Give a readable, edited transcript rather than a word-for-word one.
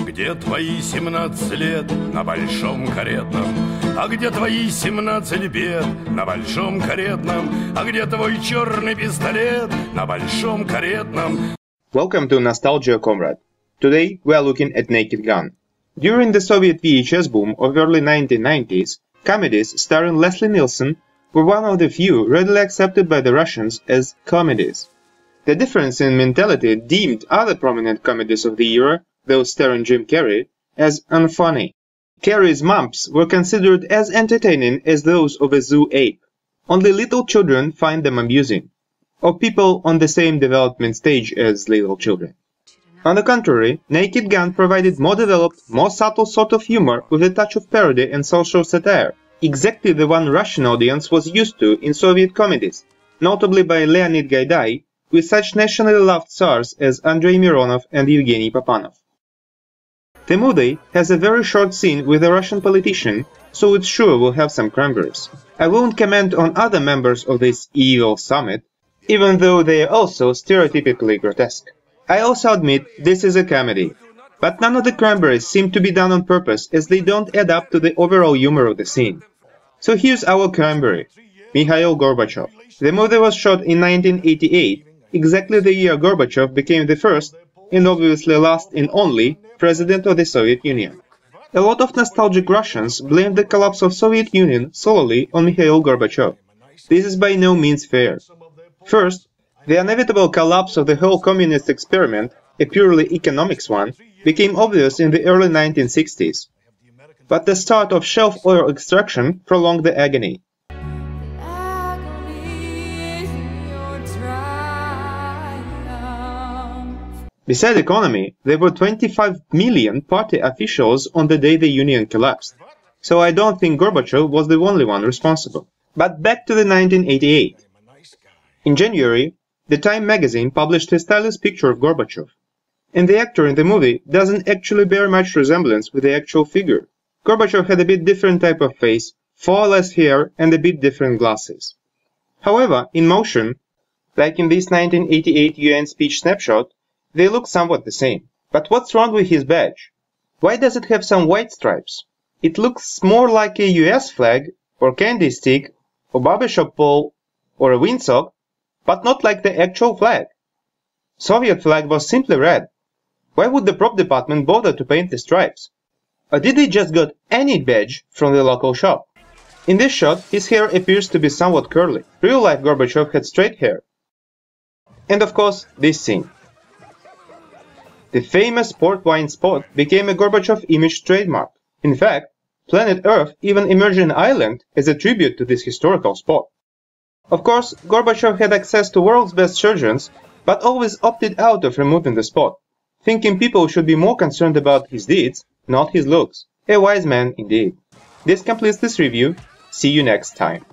Где твои 17 лет на большом каретном? А где твои 17 бед на большом каретном? А где твой черный пистолет на большом каретном? Welcome to Nostalgia, Komrade. Today we are looking at Naked Gun. During the Soviet VHS boom of early 1990s, comedies starring Leslie Nielsen were one of the few readily accepted by the Russians as comedies. The difference in mentality deemed other prominent comedies of the era, those starring Jim Carey, as unfunny. Carey's mumps were considered as entertaining as those of a zoo ape. Only little children find them amusing, or people on the same development stage as little children. On the contrary, Naked Gun provided more developed, more subtle sort of humor with a touch of parody and social satire, exactly the one Russian audience was used to in Soviet comedies, notably by Leonid Gaidai, with such nationally loved stars as Andrey Mironov and Eugene Papanov. The movie has a very short scene with a Russian politician, so it sure will have some Kranberries. I won't comment on other members of this evil summit, even though they are also stereotypically grotesque. I also admit this is a comedy, but none of the Kranberries seem to be done on purpose as they don't add up to the overall humor of the scene. So here's our Kranberry, Mikhail Gorbachev. The movie was shot in 1988, exactly the year Gorbachev became the first, and obviously last and only, president of the Soviet Union. A lot of nostalgic Russians blame the collapse of Soviet Union solely on Mikhail Gorbachev. This is by no means fair. First, the inevitable collapse of the whole communist experiment, a purely economics one, became obvious in the early 1960s. But the start of shelf oil extraction prolonged the agony. Beside economy, there were 25 million party officials on the day the union collapsed, so I don't think Gorbachev was the only one responsible. But back to the 1988. In January, the Time magazine published a stylish picture of Gorbachev, and the actor in the movie doesn't actually bear much resemblance with the actual figure. Gorbachev had a bit different type of face, far less hair and a bit different glasses. However, in motion, like in this 1988 UN speech snapshot, they look somewhat the same. But what's wrong with his badge? Why does it have some white stripes? It looks more like a US flag, or candy stick, or barbershop pole, or a windsock, but not like the actual flag. Soviet flag was simply red. Why would the prop department bother to paint the stripes? Or did they just got any badge from the local shop? In this shot, his hair appears to be somewhat curly. Real-life Gorbachev had straight hair. And of course, this scene. The famous port wine spot became a Gorbachev image trademark. In fact, planet Earth even emerged an island as a tribute to this historical spot. Of course, Gorbachev had access to world's best surgeons, but always opted out of removing the spot, thinking people should be more concerned about his deeds, not his looks. A wise man indeed. This completes this review. See you next time.